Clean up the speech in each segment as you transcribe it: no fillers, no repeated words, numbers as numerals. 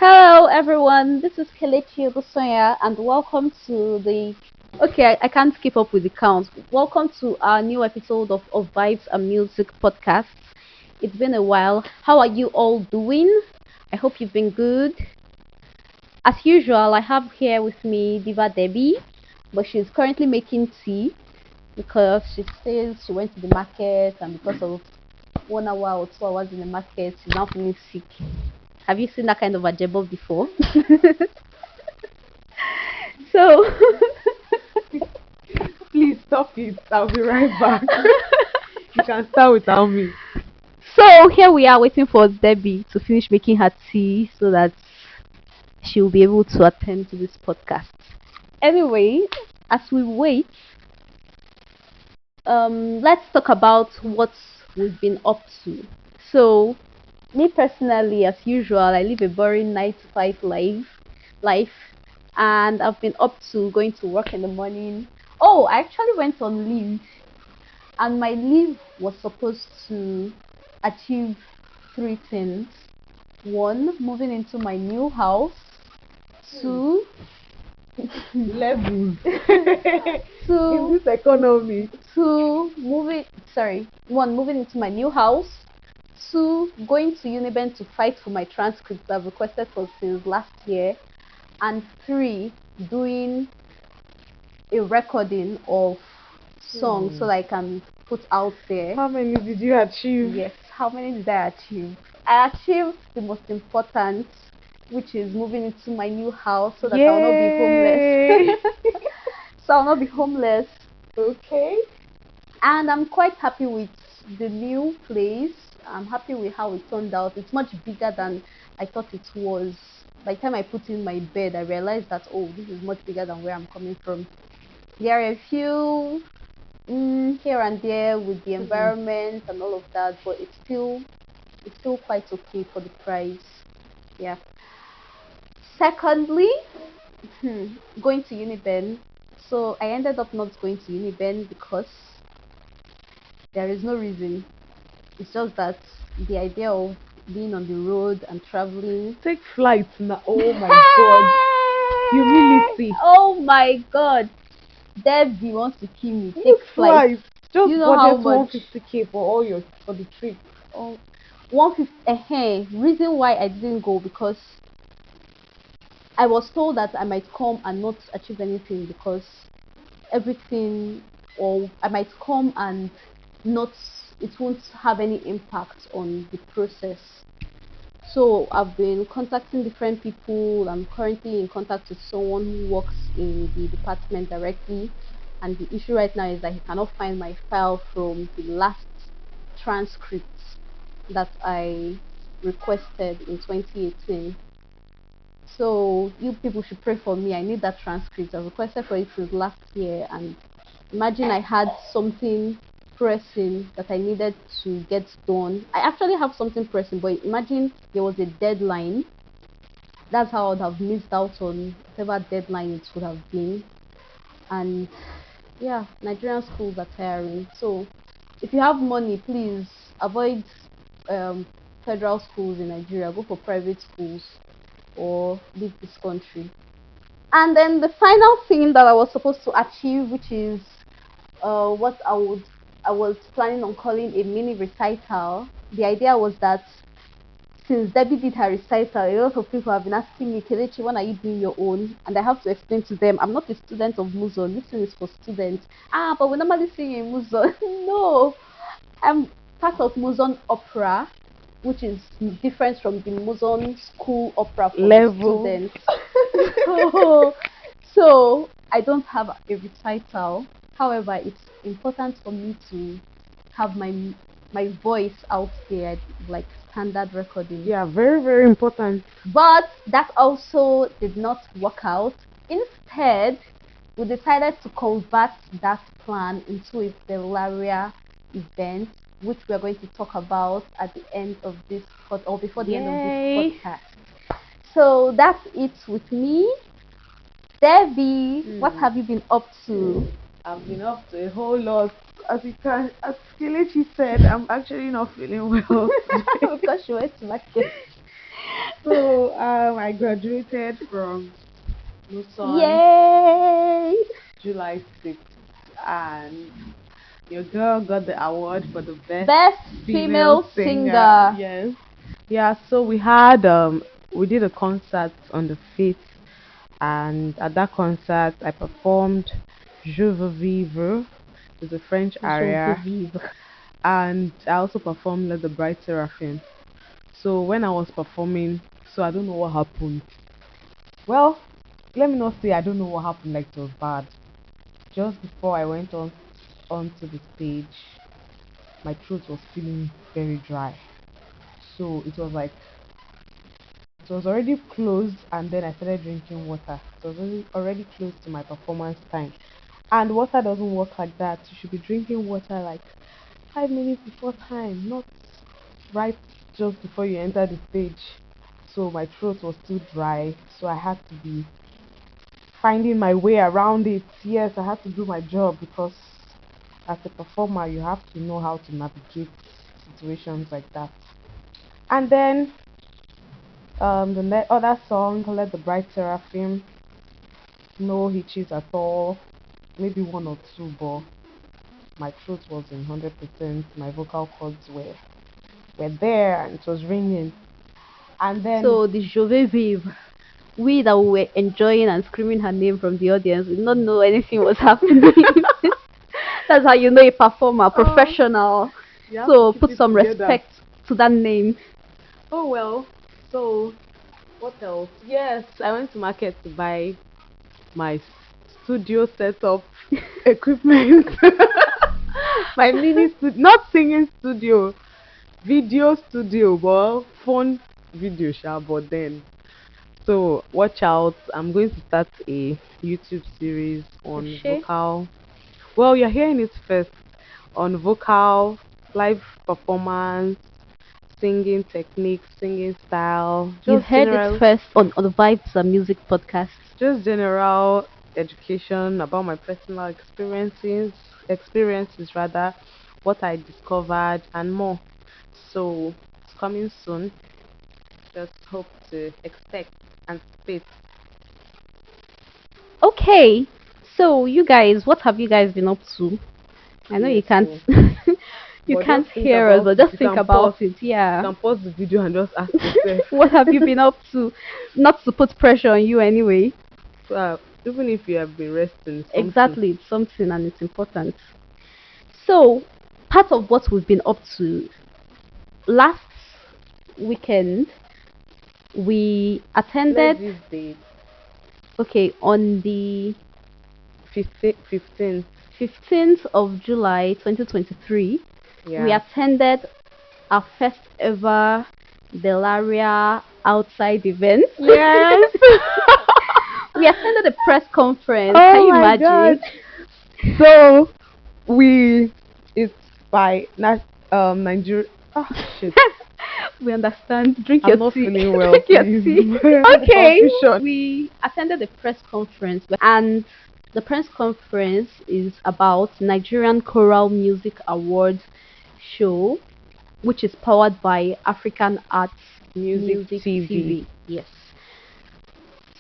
Hello, everyone. This is Kelechi Ogusoya, and welcome to the. Okay, I can't keep up with the count. Welcome to our new episode of Vibes and Music podcast. It's been a while. How are you all doing? I hope you've been good. As usual, I have here with me Diva Debbie, but she's currently making tea because she says she went to the market and because of 1 hour or 2 hours in the market, she's now feeling sick. Have you seen that kind of a jabber before? So, Please stop it. I'll be right back. You can start without me. so here we are waiting for Debbie to finish making her tea so that she'll be able to attend to this podcast. Anyway, as we wait, let's talk about what we've been up to. So, me personally, as usual, I live a boring 9 to 5 life, and I've been up to going to work in the morning. Oh, I actually went on leave, and my leave was supposed to achieve three things. One, moving into my new house. Two, Levels. In two, this economy. one, moving into my new house. Two, going to Uniben to fight for my transcripts I've requested for since last year. And three, doing a recording of songs so that I can put out there. How many did you achieve? Yes, how many did I achieve? I achieved the most important, which is moving into my new house so that I'll not be homeless. So I'll not be homeless. Okay. And I'm quite happy with the new place. I'm happy with how it turned out. It's much bigger than I thought it was. By the time I put in my bed, I realized that, oh, this is much bigger than where I'm coming from. There are a few here and there with the environment and all of that, but it's still quite okay for the price. Yeah. Secondly, going to Uniben. So I ended up not going to Uniben because there is no reason. It's just that the idea of being on the road and traveling. Take flight now. Oh my god. Humility. Oh my god. Debbie wants to kill me. Take flight. Just You know how budget much? 150K for all your for the trip. Oh, 150. Reason why I didn't go because I was told that I might come and not achieve anything because everything, or I might come and not, it won't have any impact on the process. So I've been contacting different people. I'm currently in contact with someone who works in the department directly, and the issue right now is that he cannot find my file from the last transcripts that I requested in 2018. So you people should pray for me. I need that transcript. I requested for it since last year, and imagine I had something pressing that I needed to get done. I actually have something pressing, but imagine there was a deadline. That's how I would have missed out on whatever deadline it would have been. And yeah, Nigerian schools are tiring. So if you have money, please avoid um, federal schools in Nigeria. Go for private schools or leave this country. And then the final thing that I was supposed to achieve, which is what I was planning on calling a mini recital. The idea was that since Debbie did her recital, a lot of people have been asking me, Kelechi, when are you doing your own? And I have to explain to them, I'm not a student of Muzon. This thing is for students. Ah, but we normally sing in Muzon. No, I'm part of Muzon Opera, which is different from the Muzon School Opera for the Level. students. So I don't have a recital. However, it's important for me to have my voice out there, like standard recording. Yeah, very, very important. But that also did not work out. Instead, we decided to convert that plan into a Stellaria event, which we are going to talk about at the end of this or before the end of Yay. this podcast. So that's it with me. Debbie, what have you been up to? I've been up to a whole lot. As Kelechi said, I'm actually not feeling well. Because she went to market. So I graduated from Muson Yay! July 6th, and your girl got the award for the best Best female female singer. singer. Yes. Yeah, so we did a concert on the 5th, and at that concert I performed Je veux vivre. It's a French Je veux aria, vivre. and I also performed Let the Bright Seraphim. So when I was performing, so I don't know what happened. Well, let me not say I don't know what happened, like it was bad. Just before I went on onto the stage, my throat was feeling very dry. So it was already closed, and then I started drinking water. It was already close to my performance time. And water doesn't work like that. You should be drinking water like 5 minutes before time, not right just before you enter the stage. So my throat was still dry, so I had to be finding my way around it. Yes, I had to do my job because as a performer, you have to know how to navigate situations like that. And then the other song, Let the Bright Seraphim, no hitches at all, maybe one or two, but my throat was in 100%. My vocal cords were there, and it was ringing. And then So the Je veux vivre. We that were enjoying and screaming her name from the audience did not know anything was happening. That's how you know a performer, professional. you have So to keep put it some together. respect to that name. Oh well. So what else? Yes, I went to market to buy my studio setup equipment. My mini studio, not singing studio, video studio, but phone video sha. But then, so watch out. I'm going to start a YouTube series on Shay? vocal. Well, you're hearing it first, on vocal, live performance, singing techniques, singing style, You just heard it general, first on the Vibes and Music podcast. just general education about my personal experiences rather, what I discovered and more. So it's coming soon. Just hope to expect and anticipate. Okay, so you guys, what have you guys been up to? I know you Yes, can't, so you but can't just think hear us, about but it. just think about it. You Yeah. can pause the video and just ask yourself. What have you been up to? Not to put pressure on you anyway. So even if you have been resting, something. Exactly, it's something and it's important. So, part of what we've been up to last weekend, we Let's attended, use the okay, on the 15th. 15th of July 2023, we Yeah. attended our first ever Bellaria outside event. Yes. We attended a press conference. Oh Can you my imagine? God. So it's by Nigeria. Oh shit. We understand. Drink I'm your not tea. feeling well, Drink your please. tea. Okay. Confusion. We attended a press conference, and the press conference is about Nigerian Choral Music Awards show, which is powered by African Arts Music TV Yes.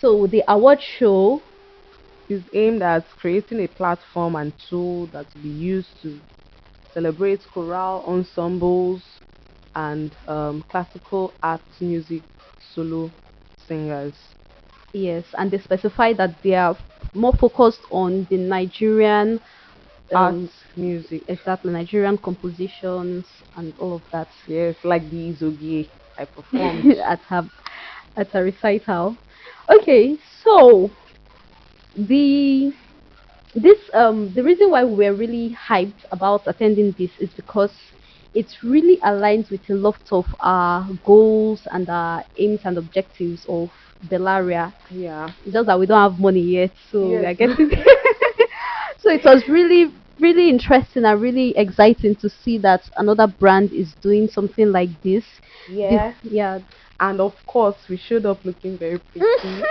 So the award show, is aimed at creating a platform and tool that will be used to celebrate choral ensembles and classical arts music solo singers. yes, and they specify that they are more focused on the Nigerian um Arts music. exactly Nigerian compositions and all of that. Yes, like the Izogie I performed. at her at a recital. Okay, so the the reason why we're really hyped about attending this is because it really aligns with a lot of our goals and our aims and objectives of Bellaria. Yeah. It's just that we don't have money yet, so we are Yes. getting so it was really interesting and really exciting to see that another brand is doing something like this. Yeah. Yeah. And of course, we showed up looking very pretty.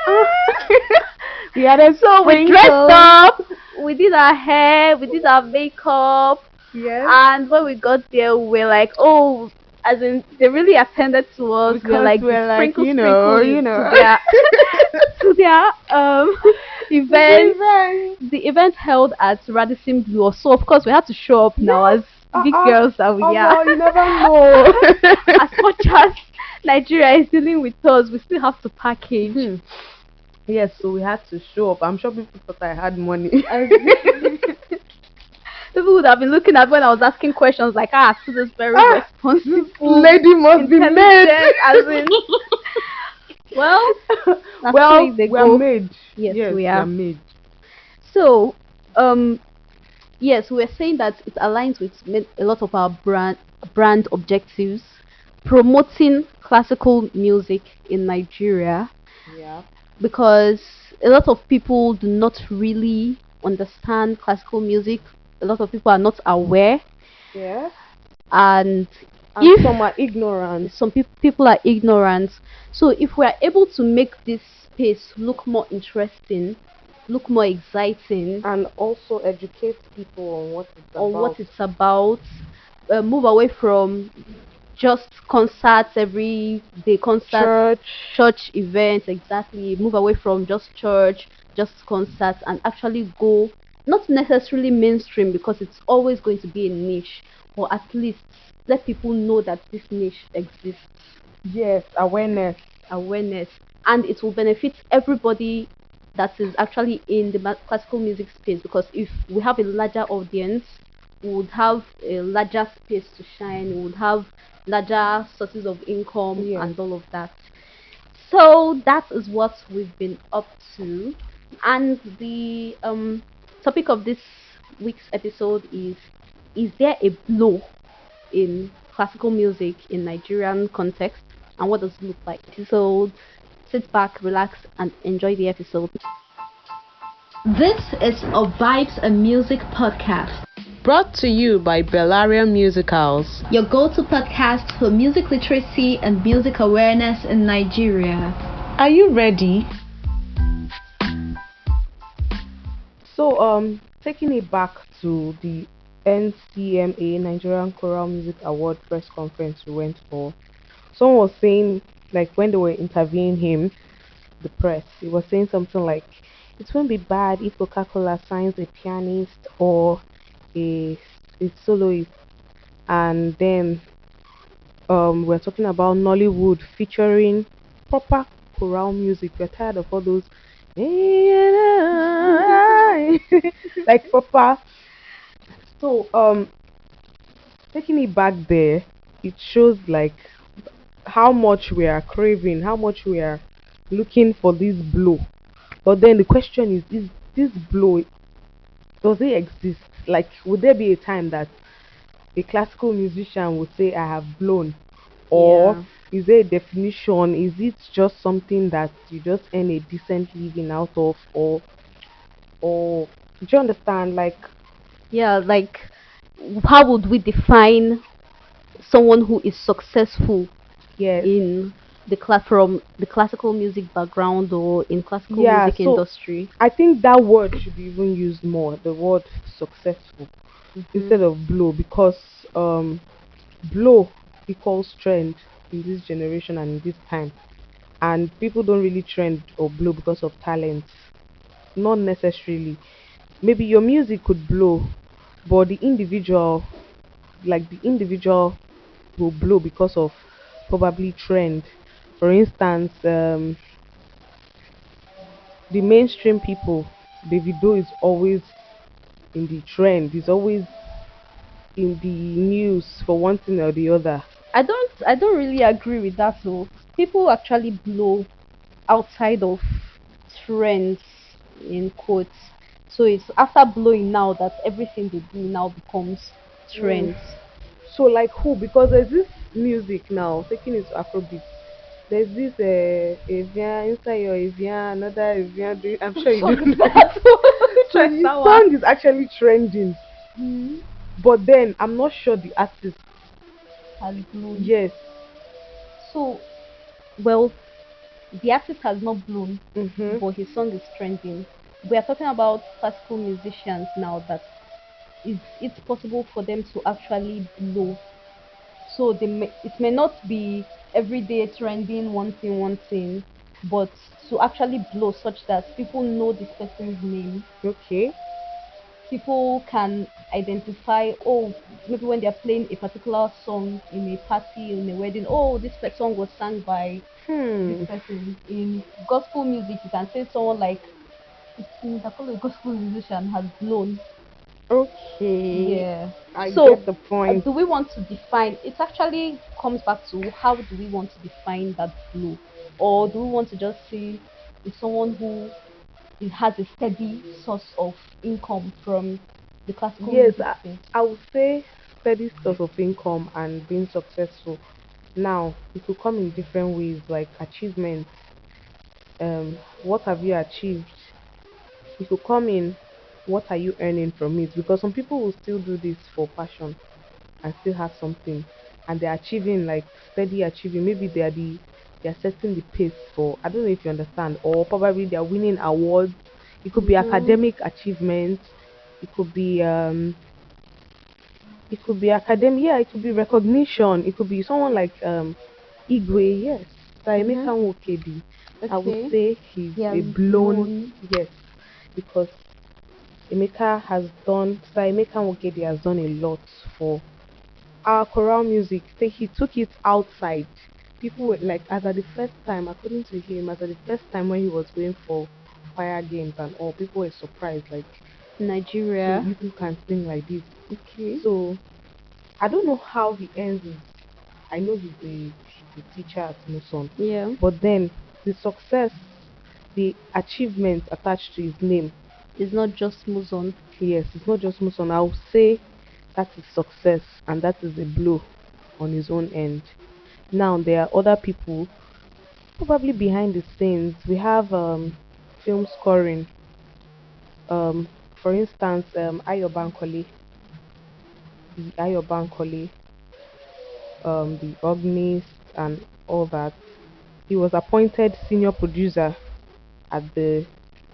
We added So we dressed sprinkles. up, we did our hair, we did our makeup, Yes. and when we got there, we were like, oh, as in they really attended to us. We're Because like the we're like, sprinkle sprinkle to their to their event. Event. The event held at Radisson Blue, so of course we had to show up now Yes. as big girls that we are. You never know. As much as Nigeria is dealing with us, we still have to package. Yes, so we had to show up. I'm sure people thought I had money. People would have been looking at when I was asking questions like, so this very responsible Lady must be made. intelligent, as in, well, that's the way they we are go. made. Yes, we are are. made. So, yes, we were saying that it aligns with a lot of our brand objectives, promoting classical music in Nigeria, Yeah. because a lot of people do not really understand classical music. A lot of people are not aware, Yeah. and And if some are ignorant. some people are ignorant, so if we are able to make this space look more interesting, look more exciting, And also educate people on what it's on about. what it's about, move away from just concerts every day, church events, exactly, move away from just church, just concerts, and actually go not necessarily mainstream, because it's always going to be a niche, or at least let people know that this niche exists. Yes, awareness. Awareness, and it will benefit everybody that is actually in the classical music space, because if we have a larger audience, we would have a larger space to shine, we would have larger sources of income, Yeah. and all of that. So that is what we've been up to, and the topic of this week's episode is there a blow in classical music in Nigerian context, and what does it look like? So sit back, relax, and enjoy the episode. This is a Vibes and Music podcast, Brought to you by Bellaria Musicals. your go-to podcast for music literacy and music awareness in Nigeria. Are you ready? So, taking it back to the NCMA, Nigerian Choral Music Award press conference we went for, someone was saying, like, when they were interviewing him, the press, he was saying something like, it won't be bad if Coca-Cola signs a pianist or a soloist. And then we're talking about Nollywood featuring proper choral music. We're tired of all those like proper. So taking it back there, it shows like how much we are craving, how much we are looking for this blow. But then the question is this blow, does it exist? Like, would there be a time that a classical musician would say, I have blown? Or is there a definition? Is it just something that you just earn a decent living out of? Or do you understand? Like, Yeah, like, how would we define someone who is successful yes. in the from the classical music background or in classical music So industry? I think that word should be even used more, the word successful, instead of blow, because blow equals trend in this generation and in this time, and people don't really trend or blow because of talent, not necessarily. Maybe your music could blow, but the individual will blow because of probably trend. For instance, the mainstream people, Davido is always in the trend, is always in the news for one thing or the other. I don't really agree with that though. People actually blow outside of trends, in quotes. So it's after blowing now that everything they do now becomes trends. So like who? Because there's this music now taking it to Afrobeat. There's this Evian inside your Evian, another Evian. I'm sure you do that. So the song is actually trending, but then I'm not sure the artist Has blown. Yes. So, well, the artist has not blown, Mm-hmm. but his song is trending. We are talking about classical musicians now, that is it's possible for them to actually blow. So it may not be everyday trending one thing, but to actually blow such that people know this person's name, Okay. people can identify, oh, maybe when they're playing a particular song in a party, in a wedding, oh, this song was sung by this Hmm. person. In gospel music, you can say someone like Christine Dakolo, a gospel musician, has blown. Okay. Yeah. I So, get the point. do we want to define? It actually comes back to how do we want to define that blow, or do we want to just say it's someone who has a steady source of income from the classical Yes, music space? I would say steady source of income and being successful. Now, it could come in different ways, like achievements. What have you achieved? It could come in, what are you earning from it? Because some people will still do this for passion and still have something, and they're achieving like steady achieving. Maybe they're setting the pace for. I don't know if you understand, or probably they're winning awards. It could be Mm-hmm. academic achievements. It could be academic, yeah, it could be recognition, it could be someone like Igwe, yes, Emeka Mm-hmm. Nwokedi. I would Okay. say he's He has a blown, blown. yes, because Emeka Nwokedi has done a lot for our choral music. He took it outside. People were like, as at the first time, according to him, as at the first time when he was going for choir games and all, people were surprised, like, so Nigeria. you people can sing like this. Okay. So I don't know how he earns his. I know he's a teacher at Muson, Yeah. but then the success, the achievement attached to his name, It's not just Muzon. yes, it's not just Muson. I would say that is success, and that is a blow on his own end. Now there are other people probably behind the scenes. We have film scoring. Um, for instance, Ayo Bankole, the Ayo Bankole, the organist, and all that. He was appointed at the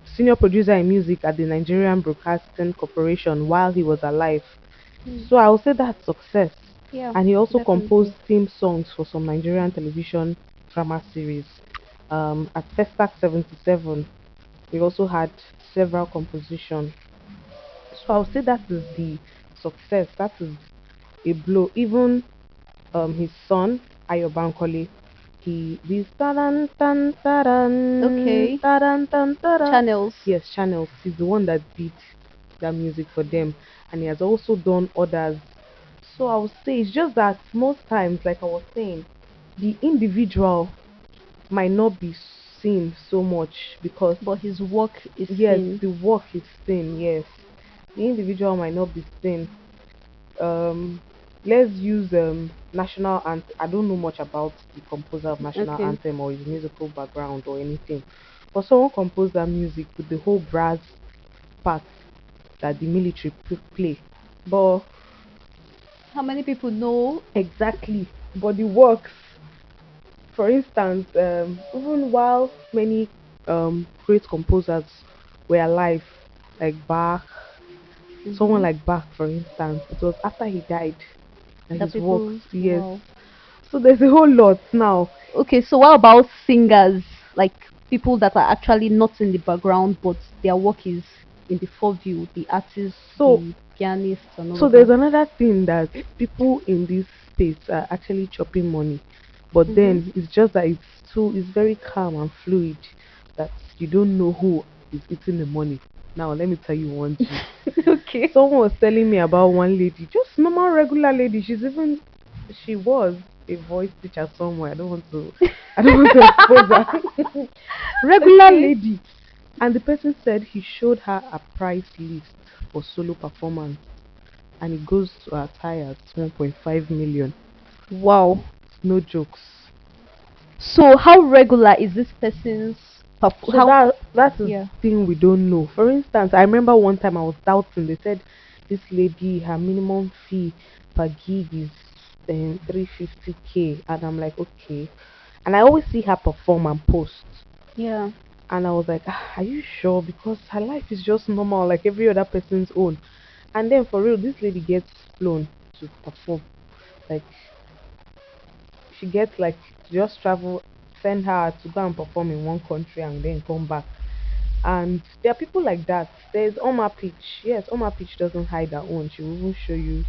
senior producer in music at the Nigerian Broadcasting Corporation while he was alive. Hmm. So I would say that's success. Yeah, And he also composed definitely. theme songs for some Nigerian television drama series. At Festac 77, he also had several compositions. So I would say that is the success. That is a blow. Even his son Ayo Bankole. He these taran tan taran Okay. taran tan taran. Channels. Yes, channels. He's the one that did that music for them, and he has also done others. So I would say it's just that most times, like I was saying, the individual might not be seen so much because But his work is yes, seen. the work is seen. Yes, the individual might not be seen. um let's use national anthem. I don't know much about the composer of national Okay. anthem or his musical background or anything, but someone composed that music with the whole brass part that the military play. But How many people know? exactly, but the works, for instance, even while many great composers were alive, like Bach, someone Mm-hmm. like Bach, for instance, it was after he died that The his works, people. yes. Wow. So there's a whole lot now. Okay, so what about singers? Like people that are actually not in the background, but their work is in the foreview, the artists, So the pianists, and all so of there's that. another thing that people in this space are actually chopping money, but Mm-hmm. then it's just that it's very calm and fluid, that you don't know who is eating the money. Now let me tell you one gist. Okay. Someone was telling me about one lady, just normal regular lady. She was a voice teacher somewhere. I don't want to expose her. Regular Okay. lady. And the person said he showed her a price list for solo performance, and it goes to her tires 1.5 million. Wow. No jokes. So how regular is this person's So how? that is the Yeah. thing we don't know. For instance, I remember one time I was doubting. They said this lady, her minimum fee per gig is 350K, and I'm like, okay. And I always see her perform and post, Yeah. and I was like, are you sure? Because her life is just normal, like every other person's own. And then for real, this lady gets flown to perform. Like she gets like to just travel, send her to go and perform in one country and then come back. And there are people like that. There's Oma Peach. Yes, Oma Peach doesn't hide her own. She will even show you.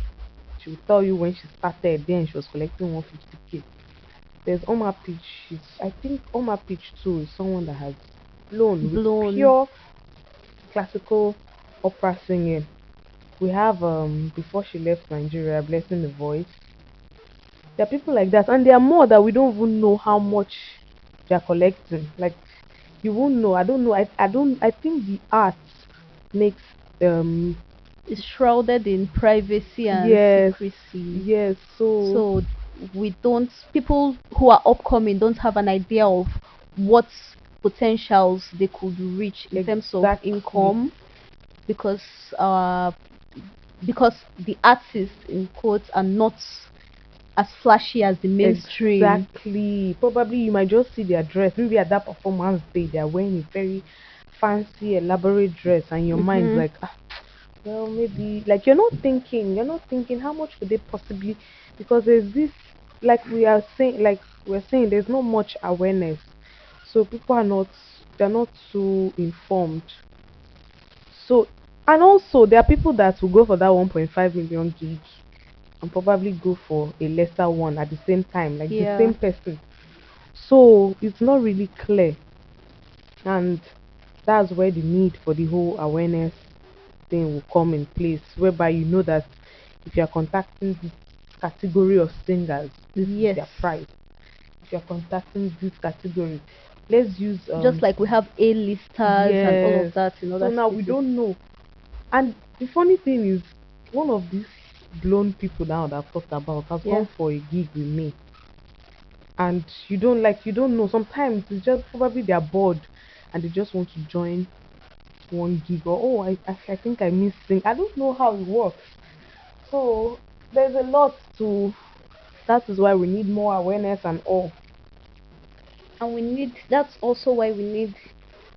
She will tell you when she started. Then she was collecting 150K. There's Oma Peach. I think Oma Peach too is someone that has blown with Blown. pure classical opera singing. We have before she left Nigeria, Blessing the Voice. There are people like that, and there are more that we don't even know how much they are collecting. Like you won't know. I don't know. I don't. I think the art makes Is shrouded in privacy and yes, secrecy. yes. So So we don't, people who are upcoming don't have an idea of what potentials they could reach in terms of exactly, income, because uh because the artists in quotes are not as flashy as the mainstream. exactly. Probably you might just see their dress. Maybe at that performance day, they are wearing a very fancy, elaborate dress, and your mind's Mm-hmm. like, ah, well, maybe like you're not thinking how much could they possibly, because there's this, like we're saying, there's not much awareness, so people are not, they're not too informed. So, and also there are people that will go for that 1.5 million gig and probably go for a lesser one at the same time, like the Yeah. same person. So it's not really clear, and that's where the need for the whole awareness thing will come in place, whereby you know that if you're contacting this category of singers, this is Yes. their price. If you're contacting this category, let's use Just like we have A-listers and all of yes. that in So other now we spaces. don't know. And the funny thing is, one of these blown people now that I've talked about has Yeah. gone for a gig with me, and you don't know. Sometimes it's just probably they're bored and they just want to join one gig, or oh, I think I miss sing. I don't know how it works. So there's a lot to. That is why we need more awareness and all. And we need, that's also why we need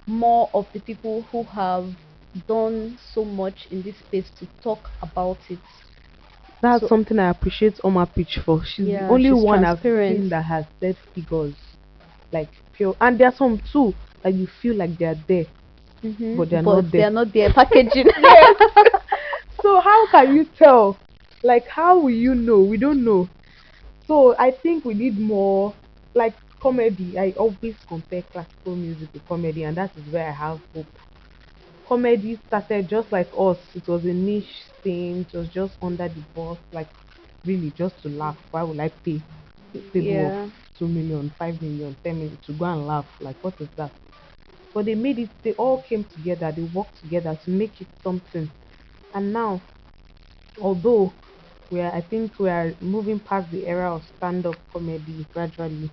more of the people who have done so much in this space to talk about it. That's So something I appreciate Oma Pitch for. She's the yeah, only she's one I've transparent. seen that has said figures like pure. And there are some too that you feel like they're there, but they're But not they there. are not there packaging. Yes. So how can you tell? Like how will you know? We don't know. So I think we need more like comedy. I always compare classical music with comedy, and that is where I have hope. Comedy started just like us. It was a niche thing. It was just under the bus, like really just to laugh. Why would I pay a table of Yeah. 2 million, 5 million, 10 million to go and laugh? Like what is that? But they made it. They all came together. They worked together to make it something. And now, although I think we are moving past the era of stand-up comedy gradually.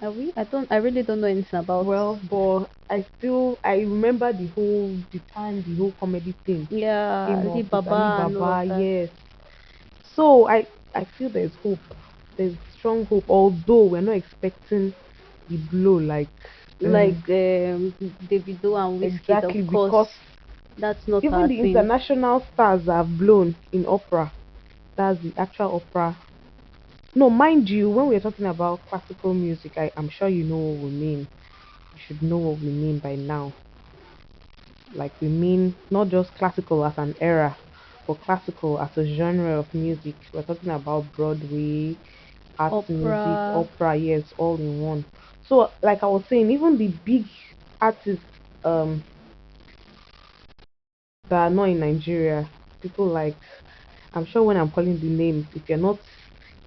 Are we? I really don't know anything about. Well, but I remember the time the whole comedy thing Yeah, came Ali up with Ali Baba and all of Baba, that. yes. So I feel there's hope. There's strong hope, although we're not expecting the blow like Like Davido and Wizkid, exactly, of course. because That's not even our the thing. international stars that have blown in opera. That's the actual opera. No, mind you, when we're talking about classical music, I'm sure you know what we mean. You should know what we mean by now. Like we mean not just classical as an era, but classical as a genre of music. We're talking about Broadway, art music, Opera. opera, yes, all in one. So like I was saying, even the big artists um that are not in Nigeria, people like, I'm sure when I'm calling the names, if you're not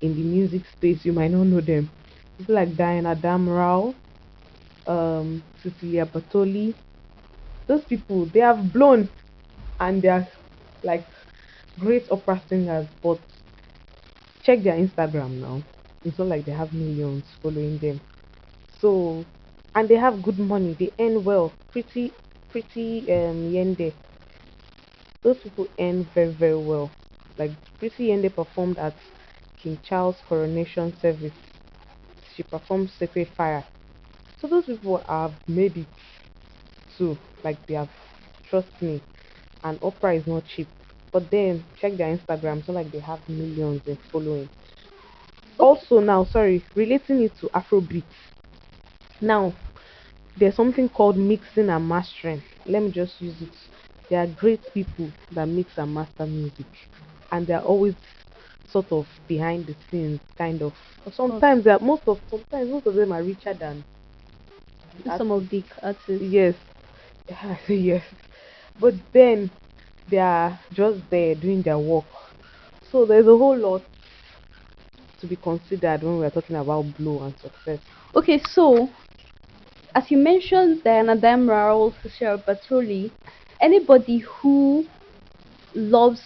in the music space, you might not know them. People like Diana Damrau, Cecilia Batoli, those people, they have blown, and they are like great opera singers, but check their Instagram now. It's not like they have millions following them. So, and they have good money. They earn well. Pretty Yende. Those people earn very very well. Like Pretty Yende performed at King Charles' coronation service. She performed Sacred Fire. So those people have made it too. Like they have, trust me. And opera is not cheap. But then check their Instagram. It's not like they have millions in following. Okay. Also now, sorry, relating it to Afrobeat. Now, there's something called mixing and mastering. Let me just use it. There are great people that mix and master music, and they're always sort of behind the scenes, kind of. Of course. Sometimes they're sometimes most of them are richer than the Some of artists. the artists. Yes, I say yes. But then they are just there doing their work. So there's a whole lot to be considered when we're talking about blow and success. Okay, so as you mentioned, Diana Damrau, also Sarah Batoli, anybody who loves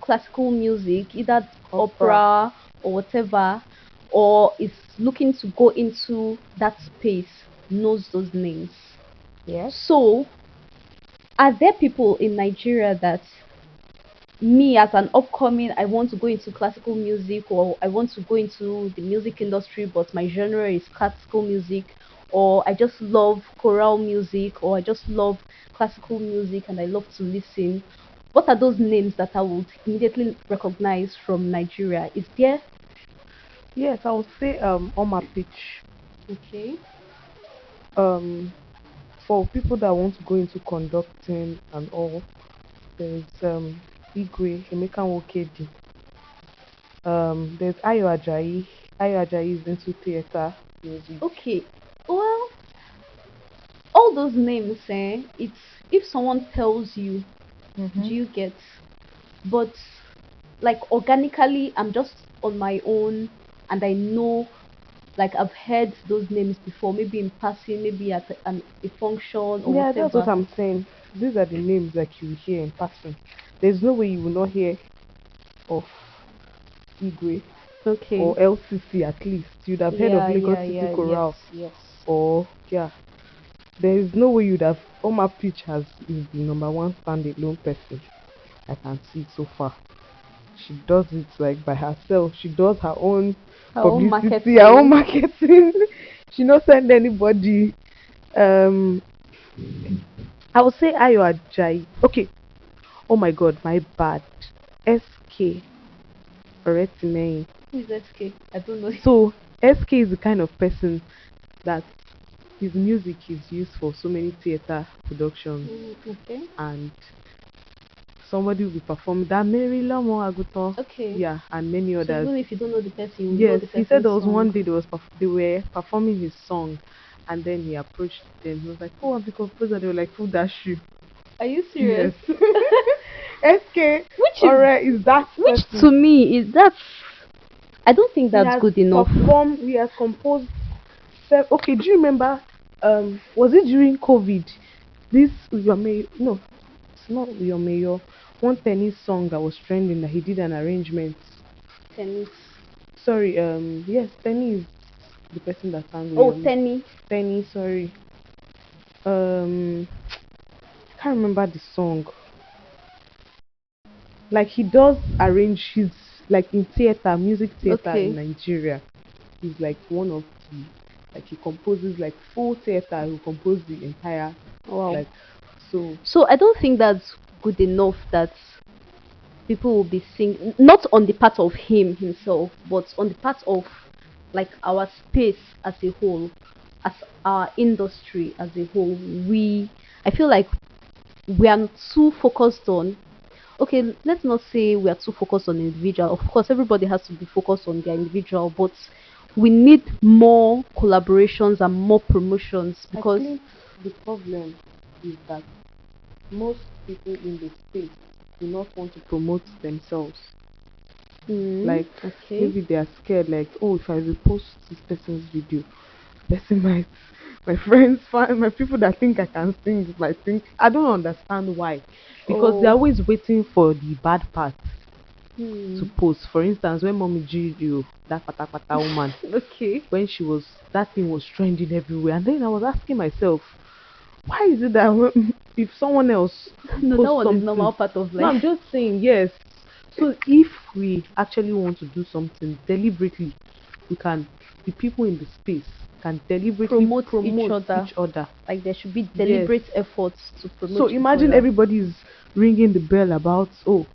classical music, either Opera. opera or whatever, or is looking to go into that space, knows those names. Yes. So, are there people in Nigeria that me as an upcoming, I want to go into classical music, or I want to go into the music industry, but my genre is classical music, or I just love choral music, or I just love classical music and I love to listen? What are those names that I would immediately recognize from Nigeria? Is there? Yes, I would say on my pitch. Okay. Um for people that want to go into conducting and all, there's Igwe, Emeka Wokedi. There's Ayo Ajayi. Ayo Ajayi is into theater music. Okay. Well, all those names, it's if someone tells you, do Mm-hmm. you get? But like organically, I'm just on my own, and I know, like I've heard those names before, maybe in passing, maybe at a function or Yeah, that's what whatever. I'm saying. These are the names that you hear in passing. There's no way you will not hear of Igwe Okay. or LCC at least. You'd have heard of Yeah, Lagos yeah, City yeah, yes, Chorale yes. or yeah. There is no way you'd have. Oma Pitch has is the number one standalone person I can see so far. She does it like by herself. She does her own Our own publicity, her own marketing. marketing. She not send anybody. Um, I would say Ayo Ajayi. Okay. Oh my God, my bad. SK Oretime. Who is SK? I don't know. So SK is the kind of person that his music is used for so many theater productions, Okay. and somebody will be performing that Mary Lomo Aguton. Okay. Yeah, and many So others. even if you don't know the person, you know Yes, the he said person's there was one song. day they were performing his song, and then he approached them. He was like, "Oh, I'm the composer." They were like, "Who that you?" Are you serious? Yes. SK, Which is alright, is that which person? to me is that I don't think He that's has good enough. performed. He has composed. Okay, do you remember? Was it during COVID? This your mayor? No, it's not your mayor. One tennis song that was trending that he did an arrangement. Tennis. Sorry, yes, Tenny is the person that sang Oh, Leon. Tenny. Tenny, sorry. Um, I can't remember the song. Like he does arrange his like in theater, music theater in Okay. Nigeria. He's like one of the like he composes like full theater. He compose the entire Wow. like so. So I don't think that's good enough that people will be singing, not on the part of him himself, but on the part of like our space as a whole, as our industry as a whole. I feel like we are too focused on, okay, let's not say we are too focused on individual. Of course, everybody has to be focused on their individual, but we need more collaborations and more promotions I because think the problem is that most people in the space do not want to promote themselves. Like okay. maybe they are scared, like, oh, if I repost this person's video, person might my friends find my people that think I can sing might think I don't understand why. Because they're Oh. always waiting for the bad part to Hmm. post. For instance, when Mommy G, that pata woman, Okay. when she was that thing was trending everywhere, and then I was asking myself, why is it that if someone else No, that posts one is normal something, part of no, life. I'm just saying yes. So if we actually want to do something deliberately, we can, the people in the space can deliberately Promote promote each each other. Like there should be Yes. deliberate efforts to promote So each imagine other. everybody's ringing the bell about, oh,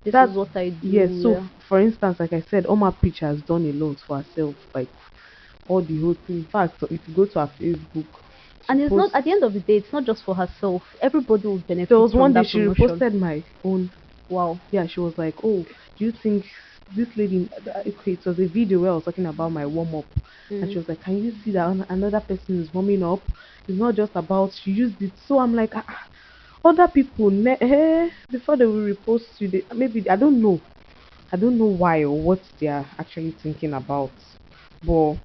This That is what I yes. do. So Yeah. for instance, like I said, Oma Pitch has done a lot for herself, like all the whole thing. In fact, so if you go to her Facebook, she And it's not, posts. at the end of the day, it's not just for herself. Everybody will There benefit was from one day that she promotion. reposted my own. Wow. Yeah, she was like, "Oh, do you think this lady?" Okay, it was a video where I was talking about my warm up, and she Mm. was like, "Can you see that another person is warming up? It's not just about she used it." So I'm like, other people, before they will repost you, maybe I don't know why or what they are actually thinking about, but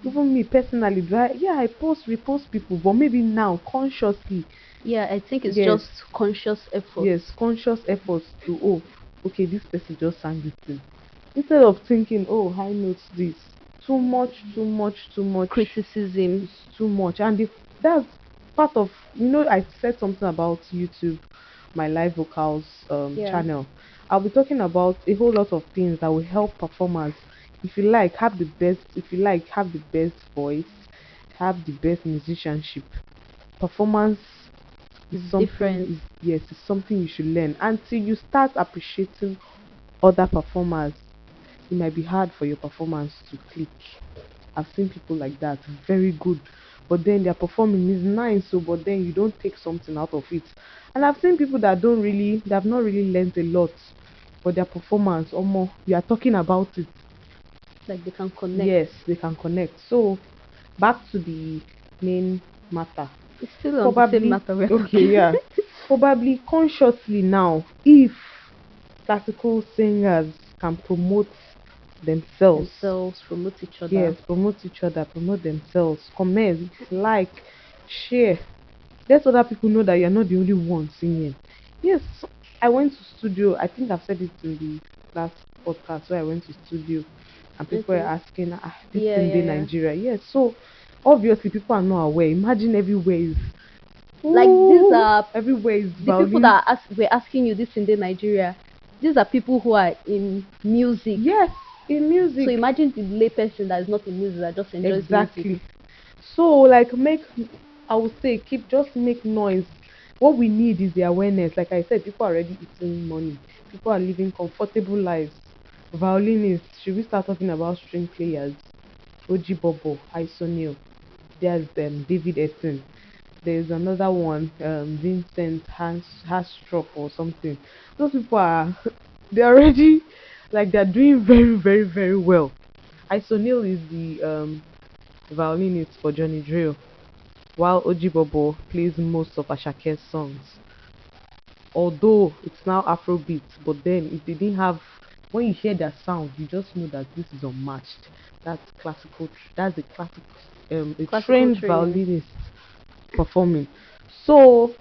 even me personally, yeah, I post repost people, but maybe now consciously, Yeah, I think it's yes, just conscious yes, efforts. conscious efforts to, oh, okay, this person just sang this thing, instead of thinking, oh, high notes this, too much, too much, too much, Criticism. it's too much, and if that's part of, I said something about YouTube, my live vocals Yeah. channel. I'll be talking about a whole lot of things that will help performers. If you like, have the best. If you like, have the best voice, have the best musicianship. Performance is It's something. different. Is yes, it's something you should learn. Until you start appreciating other performers, it might be hard for your performance to click. I've seen people like that, very good, but then their performing is nice, so but then you don't take something out of it. And I've seen people they have not really learned a lot, but their performance, or more, you are talking about it. Like they can connect. Yes, they can connect. So back to the main matter. It's still on the same Probably matter we're okay, talking. yeah. Probably consciously now, if classical singers can promote themselves. Themselves, promote each Yes, other. promote each other, promote themselves, comment, like, share. Let other people know that you're not the only one singing. Yes, I went to studio. I think I've said it in the last podcast where I went to studio and people were Okay. asking, this Yeah, thing yeah, in yeah. Nigeria. Yes, so obviously people are not aware. Imagine everywhere is, Like these ooh, are everywhere is the people violins. that we're asking you this in the Nigeria. These are people who are in music. Yes, in So music. imagine the lay person that is not in music that just enjoys music. Exactly. So, like, I would say, just make noise. What we need is the awareness. Like I said, people are already eating money, people are living comfortable lives. Violinists, should we start talking about string players? Oji Bobo, Isonil, there's David Essen. There's another one, Vincent Hastrop or something. Those people are, they're already, like, they're doing very, very, very well. Isonil is the violinist for Johnny Drill, while Ojibobo plays most of Ashake's songs. Although it's now Afrobeat, but then if they didn't have, when you hear their sound, you just know that this is unmatched. That's classical. That's a classic, a Classical trained training. violinist performing. So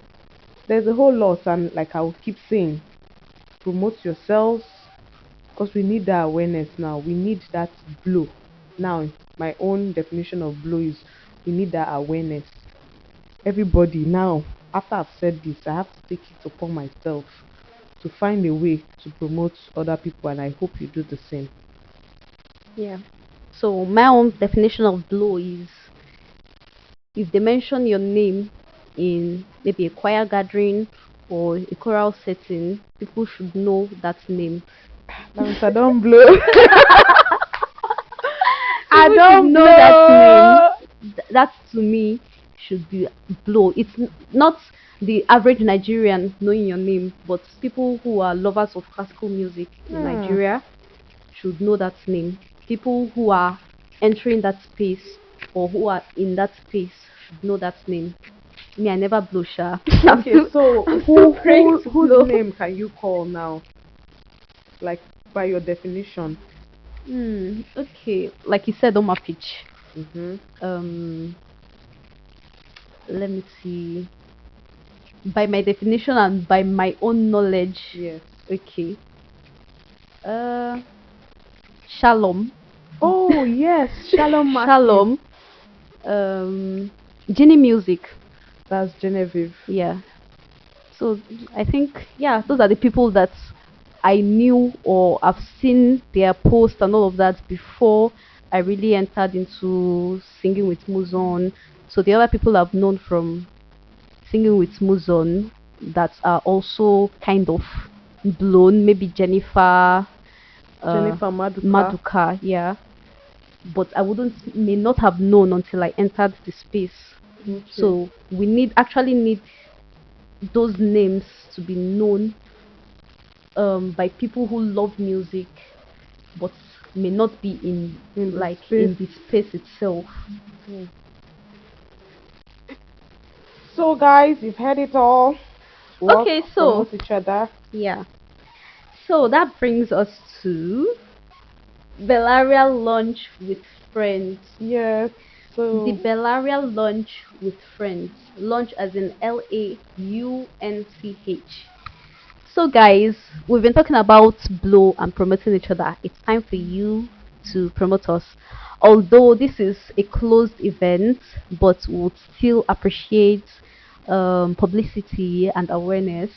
there's a whole lot, and like I will keep saying, promote yourselves, because we need that awareness now. We need that blow. Now, my own definition of blow is we need that awareness. Everybody now, after I've said this, I have to take it upon myself to find a way to promote other people, and I hope you do the same. Yeah. So my own definition of blow is if they mention your name in maybe a choir gathering or a choral setting, people should know that name. That means I don't blow. I People should don't know that name. blow. That to me should be blow. It's not the average Nigerian knowing your name, but people who are lovers of classical music in Hmm. Nigeria should know that name. People who are entering that space or who are in that space should know that name. Me, I never blow sha. Okay, so I'm still praying to whose blow. name can you call now? Like by your definition. Okay, like you said on my pitch. Mhm. Um, let me see. By my definition and by my own knowledge. Yes. Okay. Uh, Shalom. Oh yes, Shalom Matthew. Shalom. Genie Music. That's Genevieve. Yeah. So I think yeah, those are the people that I knew or I've seen their posts and all of that before I really entered into singing with Muzon. So the other people I've known from singing with Muzon that are also kind of blown, maybe Jennifer, Jennifer Maduka. Maduka, yeah. But I wouldn't may not have known until I entered the space. Okay. So we need those names to be known by people who love music but may not be in In the like space. in the space itself. Hmm. So guys, you've heard it all. Work, Okay, so promote each other. yeah. So that brings us to Bellaria lunch with friends. Yes. The So Bellaria lunch with friends. Lunch as in LAUNCH. So, guys, we've been talking about Blow and promoting each other. It's time for you to promote us. Although this is a closed event, but would still appreciate publicity and awareness.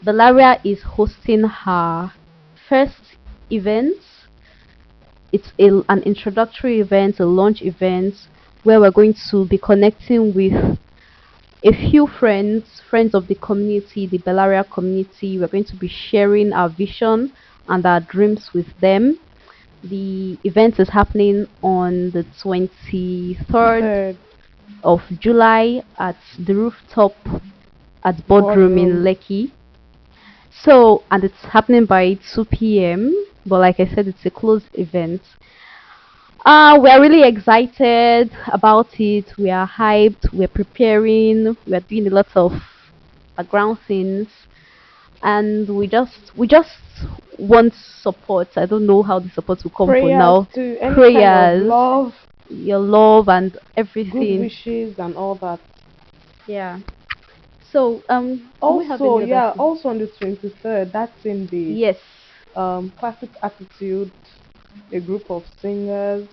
Bellaria is hosting her first event. It's an introductory event, a launch event, where we're going to be connecting with a few friends of the community, the Bellaria community. We're going to be sharing our vision and our dreams with them. The event is happening on the 23rd third of July at the rooftop at Boardroom in boardroom. Lekki. So, and it's happening by 2 p.m. But like I said, it's a closed event. We're really excited about it. We are hyped. We're preparing. We're doing a lot of background things, and we just want support. I don't know how the support will come for Prayers now. to any kind of Prayers, love, your love, and good everything. wishes, and all that. Yeah. So do we have Also, any other yeah, thing? also on the 23rd, that's in the Yes, Classic Attitude, a group of singers,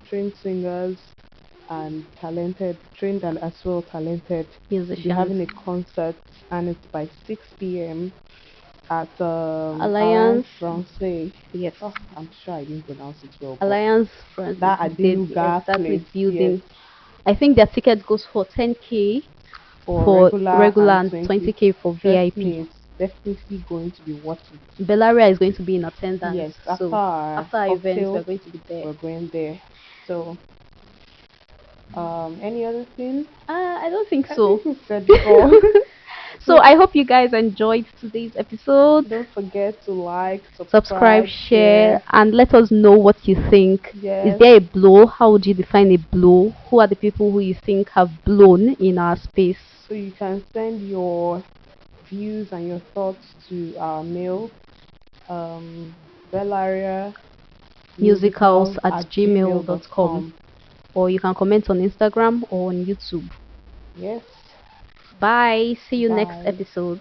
trained singers, and trained and as well talented. We'll be musicians. having a concert, and it's by 6 p.m. at Alliance Alliance. Francais. Yes. Oh, I'm sure I didn't pronounce it well, but Alliance France. that They Adenuga exactly place, yes, building. I think their ticket goes for 10K for for regular regular and and 20. 20K for Trust VIP. me, it's definitely going to be worth it. Bellaria is going to be in attendance, Yes, after so our after our events, cocktails, we're going to be there. we're going there. So, any other thing? I don't think I so. think we've said it all. So I hope you guys enjoyed today's episode. Don't forget to like, Subscribe, subscribe, share, share. and let us know what you think. Is Yes. there a blow? How would you define a blow? Who are the people who you think have blown in our space? So you can send your views and your thoughts to our mail, um, bellaria Musicals at at gmail.com. gmail.com. Or you can comment on Instagram or on YouTube. Yes. Bye. See you next Bye. episode.